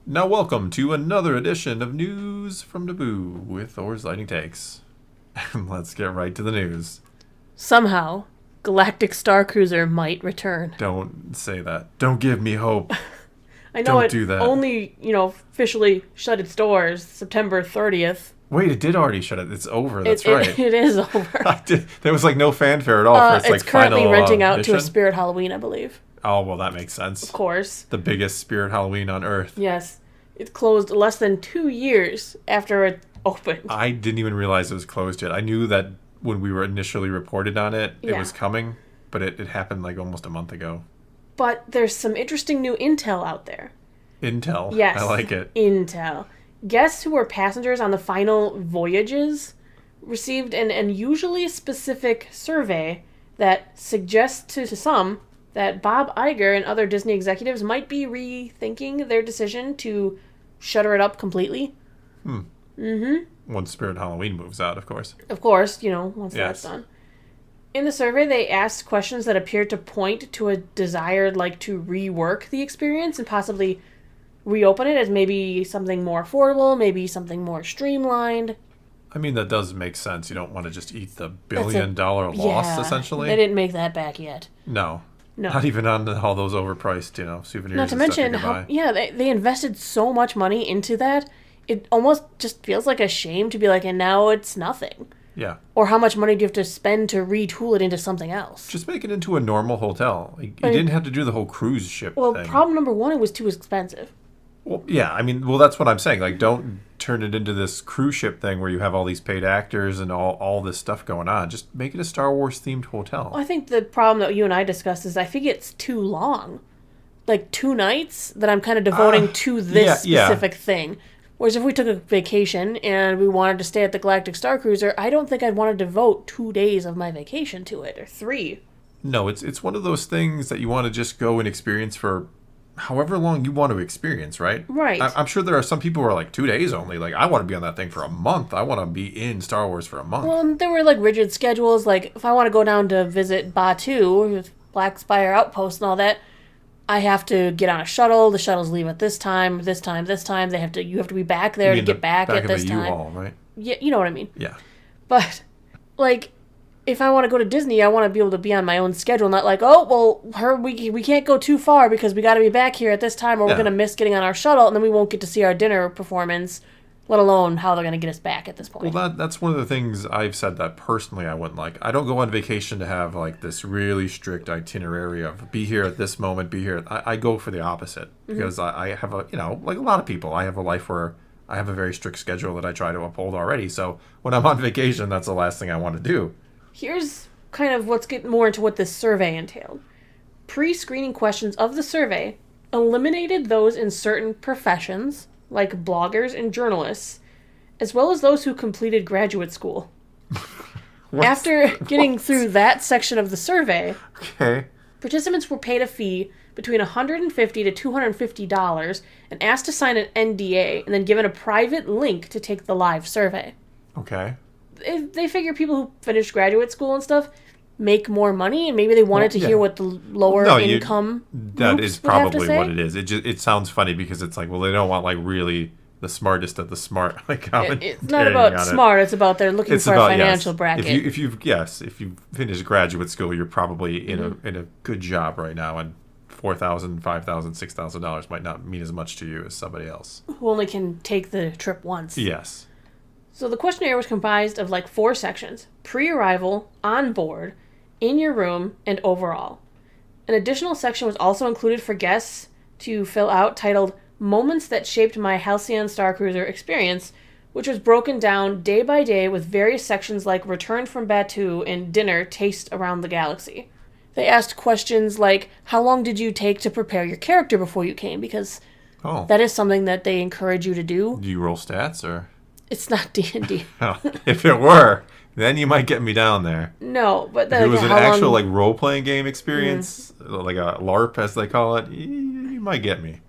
Now, welcome to another edition of News from Naboo with Thor's Lighting Takes. And let's get right to the news. Somehow, Galactic Starcruiser might return. Don't say that. Don't give me hope. I know Don't it do that. only, officially shut its doors September 30th. Wait, it did already shut it. It's over. That's right. It is over. There was no fanfare at all for its It's currently final renting out mission. to a Spirit Halloween, I believe. Oh, well, that makes sense. Of course. The biggest spirit Halloween on Earth. Yes. It closed less than 2 years after it opened. I didn't even realize it was closed yet. I knew that when we were initially reported on it, it was coming, but it happened almost a month ago. But there's some interesting new intel out there. Intel? Yes. I like it. Intel. Guests who were passengers on the final voyages received an unusually specific survey that suggests to some that Bob Iger and other Disney executives might be rethinking their decision to shutter it up completely. Once Spirit Halloween moves out, of course. Of course, once that's done. In the survey, they asked questions that appeared to point to a desire, to rework the experience and possibly reopen it as maybe something more affordable, maybe something more streamlined. I mean, that does make sense. You don't want to just eat the $1 billion loss, essentially. They didn't make that back yet. No. Not even on all those overpriced, souvenirs. Not to mention they invested so much money into that. It almost just feels like a shame to be and now it's nothing. Yeah. Or how much money do you have to spend to retool it into something else? Just make it into a normal hotel. You didn't have to do the whole cruise ship thing. Well, problem number one, it was too expensive. Well, yeah, I mean, that's what I'm saying. Don't turn it into this cruise ship thing where you have all these paid actors and all this stuff going on. Just make it a Star Wars themed hotel. Well, I think the problem that you and I discussed is I think it's too long. 2 nights that I'm kind of devoting to this specific thing. Whereas if we took a vacation and we wanted to stay at the Galactic Starcruiser, I don't think I'd want to devote 2 days of my vacation to it, or 3. No, it's one of those things that you want to just go and experience for however long you want to experience, right? Right. I'm sure there are some people who are 2 days only. I want to be on that thing for a month. I want to be in Star Wars for a month. Well, there were rigid schedules. If I want to go down to visit Batuu with Black Spire Outpost and all that, I have to get on a shuttle. The shuttles leave at this time, this time, this time. You have to be back there to get back at this time. U-Haul, right? Yeah, you know what I mean. Yeah. But if I want to go to Disney, I want to be able to be on my own schedule, not we can't go too far because we got to be back here at this time or we're going to miss getting on our shuttle and then we won't get to see our dinner performance, let alone how they're going to get us back at this point. Well, that's one of the things I've said that personally I wouldn't like. I don't go on vacation to have this really strict itinerary of be here at this moment, be here. I go for the opposite because I have a lot of people, I have a life where I have a very strict schedule that I try to uphold already. So when I'm on vacation, that's the last thing I want to do. Here's kind of let's get more into what this survey entailed. Pre-screening questions of the survey eliminated those in certain professions, like bloggers and journalists, as well as those who completed graduate school. After getting through that section of the survey, participants were paid a fee between $150 to $250 and asked to sign an NDA and then given a private link to take the live survey. Okay. They figure people who finish graduate school and stuff make more money, and maybe they wanted to hear what the lower income that is probably what it is. It sounds funny because it's they don't want really the smartest of the smart it's not about smart. It's about they're looking for a financial bracket. If you finish graduate school, you're probably in a good job right now, and $4,000, $5,000, $6,000 might not mean as much to you as somebody else who only can take the trip once. Yes. So the questionnaire was comprised of 4 sections: pre-arrival, on board, in your room, and overall. An additional section was also included for guests to fill out titled Moments That Shaped My Halcyon Starcruiser Experience, which was broken down day by day with various sections like Return from Batuu and Dinner Taste Around the Galaxy. They asked questions like, how long did you take to prepare your character before you came? Because that is something that they encourage you to do. Do you roll stats or... It's not D&D. Oh, if it were, then you might get me down there. No, but... If it was an actual role-playing game experience, like a LARP as they call it, you might get me.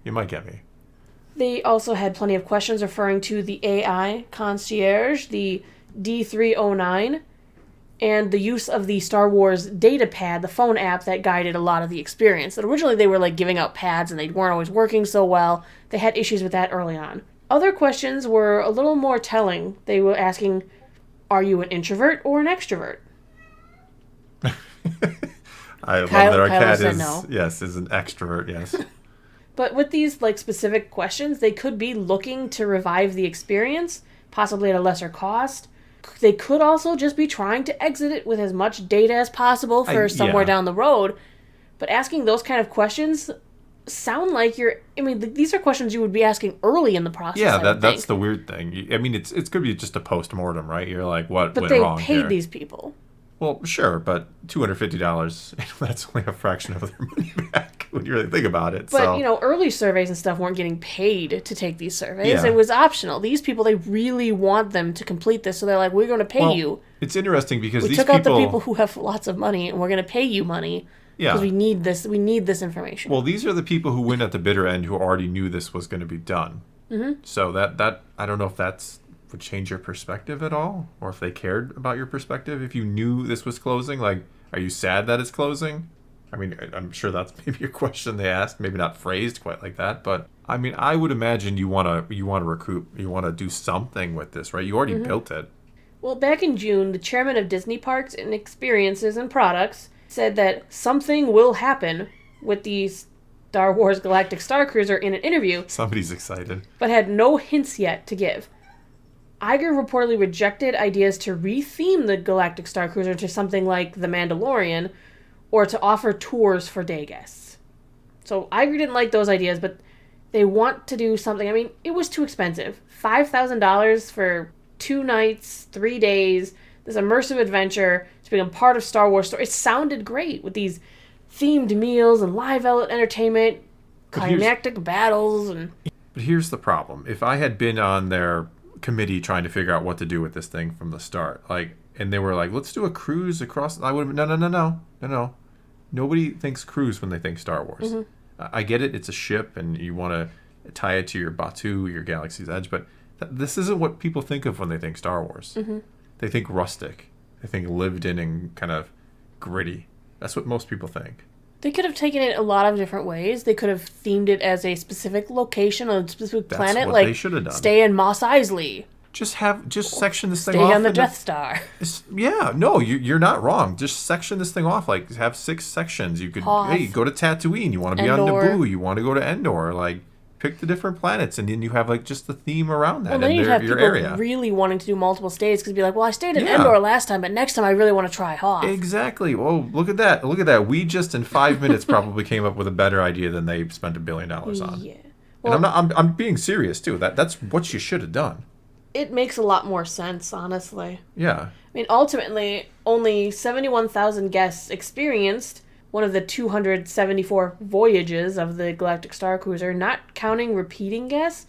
They also had plenty of questions referring to the AI concierge, the D309, and the use of the Star Wars data pad, the phone app that guided a lot of the experience. That originally they were like giving out pads and they weren't always working so well. They had issues with that early on. Other questions were a little more telling. They were asking, are you an introvert or an extrovert? I love that our cat said is, no. Yes, is an extrovert, yes. But with these like specific questions, they could be looking to revive the experience, possibly at a lesser cost. They could also just be trying to exit it with as much data as possible for somewhere down the road. But asking those kind of questions sound like these are questions you would be asking early in the process. Yeah, that's the weird thing. I mean, it's going to be just a post-mortem, right? You're like, what went wrong here? But they paid these people. Well, sure, but $250, that's only a fraction of their money back when you really think about it. But, early surveys and stuff weren't getting paid to take these surveys. Yeah. It was optional. These people, they really want them to complete this, so they're like, we're going to pay you. It's interesting because we took out the people who have lots of money, and we're going to pay you money. Yeah. Because we need this information. Well, these are the people who win at the bitter end who already knew this was going to be done. Mm-hmm. So that I don't know if that's would change your perspective at all, or if they cared about your perspective. If you knew this was closing, like, are you sad that it's closing? I mean, I'm sure that's maybe a question they asked, maybe not phrased quite like that, but I mean, I would imagine you want to recoup, you want to do something with this, right? You already built it. Well, back in June, the chairman of Disney Parks and Experiences and Products said that something will happen with the Star Wars Galactic Starcruiser in an interview. Somebody's excited. But had no hints yet to give. Iger reportedly rejected ideas to retheme the Galactic Starcruiser to something like The Mandalorian, or to offer tours for day guests. So Iger didn't like those ideas, but they want to do something. I mean, it was too expensive. $5,000 for 2 nights, 3 days, this immersive adventure to become part of Star Wars story. It sounded great with these themed meals and live entertainment, climactic battles. But here's the problem. If I had been on their committee trying to figure out what to do with this thing from the start, and they were like, let's do a cruise across, I would have been, no. Nobody thinks cruise when they think Star Wars. Mm-hmm. I get it, it's a ship, and you want to tie it to your Batuu, your Galaxy's Edge, but this isn't what people think of when they think Star Wars. Mm-hmm. They think rustic. They think lived in and kind of gritty. That's what most people think. They could have taken it a lot of different ways. They could have themed it as a specific location on a specific planet. That's what like they should have done. Stay in Mos Eisley. Just section this thing Stay off. on the Death Star. Yeah, no, you're not wrong. Just section this thing off. Like, have 6 sections. You could, hey, go to Tatooine. You want to be on Naboo. You want to go to Endor. Like, pick the different planets, and then you have, like, just the theme around that then in you'd have your people area. really wanting to do multiple stays because be like, well, I stayed in Endor last time, but next time I really want to try Hoth. Exactly. Well, look at that. Look at that. We just, in 5 minutes, probably came up with a better idea than they spent $1 billion on. Yeah. Well, and I'm being serious, too. That's what you should have done. It makes a lot more sense, honestly. Yeah. I mean, ultimately, only 71,000 guests experienced one of the 274 voyages of the Galactic Starcruiser, not counting repeating guests,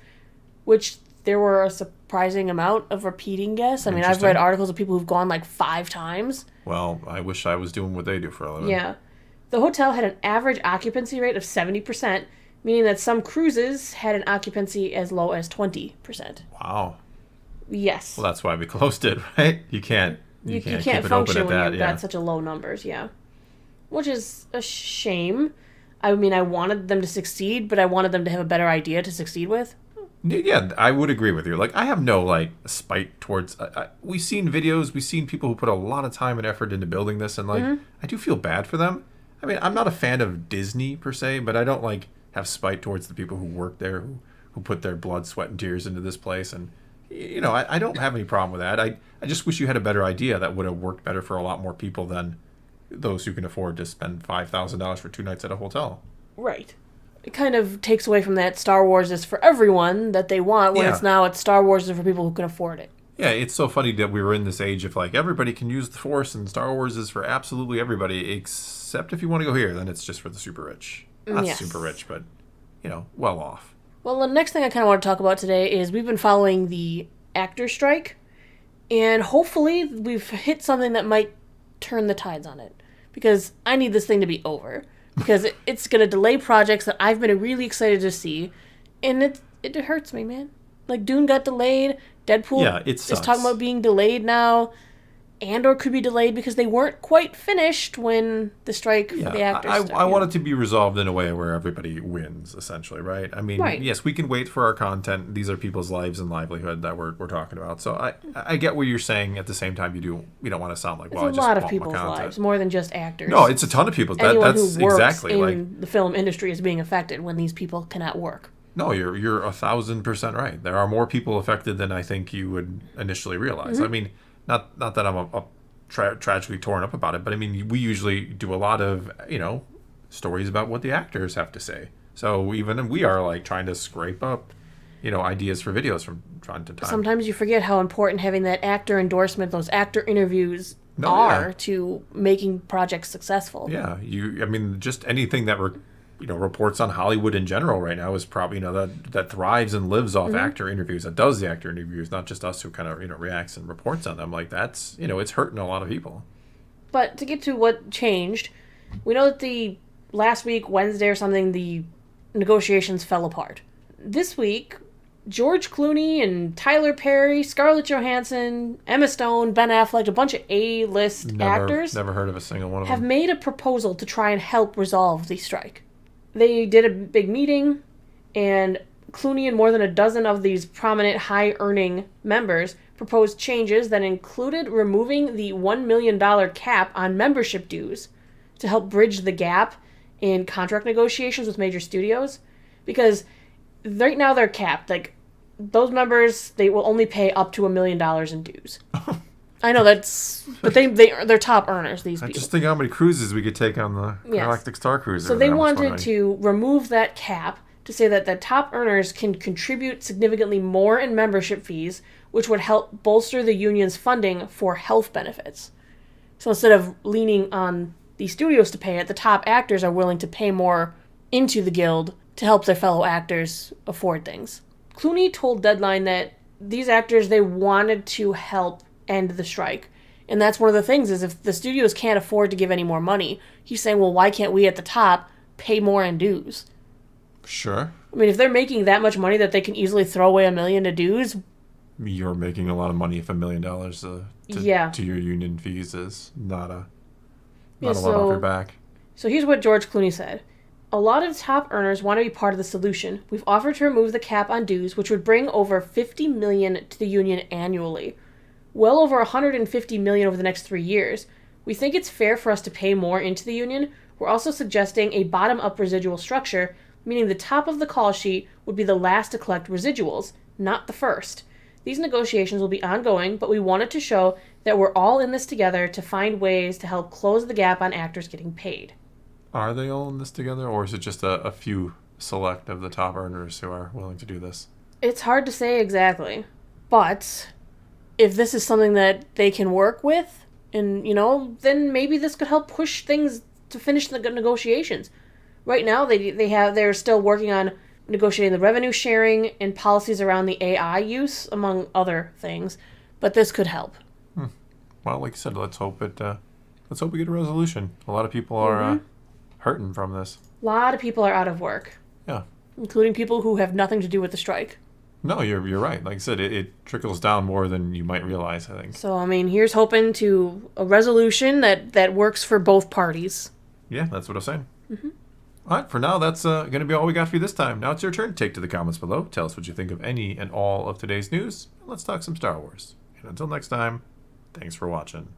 which there were a surprising amount of repeating guests. I mean, I've read articles of people who've gone like 5 times. Well, I wish I was doing what they do for a living. Yeah. The hotel had an average occupancy rate of 70%, meaning that some cruises had an occupancy as low as 20%. Wow. Yes. Well, that's why we closed it, right? You can't keep it function open at when that. you've got such a low numbers, yeah. Which is a shame. I mean, I wanted them to succeed, but I wanted them to have a better idea to succeed with. Yeah, I would agree with you. Like, I have no, spite towards... we've seen videos, we've seen people who put a lot of time and effort into building this, and, I do feel bad for them. I mean, I'm not a fan of Disney, per se, but I don't, have spite towards the people who work there, who put their blood, sweat, and tears into this place, and... I don't have any problem with that. I just wish you had a better idea that would have worked better for a lot more people than those who can afford to spend $5,000 for 2 nights at a hotel. Right. It kind of takes away from that Star Wars is for everyone that they want when it's Star Wars is for people who can afford it. Yeah, it's so funny that we were in this age of everybody can use the Force and Star Wars is for absolutely everybody except if you want to go here, then it's just for the super rich. Not super rich, but, well off. Well, the next thing I kind of want to talk about today is we've been following the actor strike, and hopefully we've hit something that might turn the tides on it, because I need this thing to be over, because it's going to delay projects that I've been really excited to see, and it hurts me, man. Like, Dune got delayed, Deadpool is talking about being delayed now. and or could be delayed because they weren't quite finished when the strike for the actors started. I want it to be resolved in a way where everybody wins, essentially, right? I mean, yes, we can wait for our content. These are people's lives and livelihood that we're talking about. So I get what you're saying. At the same time, you don't want to sound like, well, it's a lot of people's lives, more than just actors. No, it's a ton of people. Anyone That's who works exactly in the film industry is being affected when these people cannot work. No, you're 1,000% right. There are more people affected than I think you would initially realize. I mean, not that I'm tragically torn up about it, but I mean, we usually do a lot of stories about what the actors have to say. So even we are like trying to scrape up ideas for videos from time to time. Sometimes you forget how important having that actor endorsement, those actor interviews are to making projects successful. Yeah, I mean, just anything that reports on Hollywood in general right now is probably that thrives and lives off actor interviews, that does the actor interviews, not just us who kind of reacts and reports on them. Like that's it's hurting a lot of people. But to get to what changed, we know that the last week, Wednesday or something, the negotiations fell apart. This week, George Clooney and Tyler Perry, Scarlett Johansson, Emma Stone, Ben Affleck, a bunch of A-list actors never heard of a single one of have them, made a proposal to try and help resolve the strike. They did a big meeting, and Clooney and more than a dozen of these prominent high-earning members proposed changes that included removing the $1 million cap on membership dues to help bridge the gap in contract negotiations with major studios. Because right now they're capped. Like, those members, they will only pay up to $1 million in dues. I know but they're top earners, these people. Just think how many cruises we could take on the Galactic Starcruiser. So they wanted to remove that cap to say that the top earners can contribute significantly more in membership fees, which would help bolster the union's funding for health benefits. So instead of leaning on the studios to pay it, the top actors are willing to pay more into the guild to help their fellow actors afford things. Clooney told Deadline that these actors, they wanted to help end the strike. And that's one of the things, is if the studios can't afford to give any more money, he's saying, well, why can't we at the top pay more in dues? Sure. I mean, if they're making that much money that they can easily throw away $1 million to dues. You're making a lot of money if $1 million to your union fees is not a lot off your back. So here's what George Clooney said. A lot of top earners want to be part of the solution. We've offered to remove the cap on dues, which would bring over $50 million to the union annually. Well over $150 million over the next 3 years. We think it's fair for us to pay more into the union. We're also suggesting a bottom-up residual structure, meaning the top of the call sheet would be the last to collect residuals, not the first. These negotiations will be ongoing, but we wanted to show that we're all in this together to find ways to help close the gap on actors getting paid. Are they all in this together, or is it just a few select of the top earners who are willing to do this? It's hard to say exactly, but if this is something that they can work with, and, then maybe this could help push things to finish the negotiations. Right now, they're still working on negotiating the revenue sharing and policies around the AI use, among other things, but this could help. Well, like you said, let's hope we get a resolution. A lot of people are hurting from this. A lot of people are out of work. Yeah. Including people who have nothing to do with the strike. No, you're right. Like I said, it trickles down more than you might realize, I think. So, here's hoping to a resolution that works for both parties. Yeah, that's what I'm saying. Mm-hmm. All right, for now, that's going to be all we got for you this time. Now it's your turn to take to the comments below. Tell us what you think of any and all of today's news. Let's talk some Star Wars. And until next time, thanks for watching.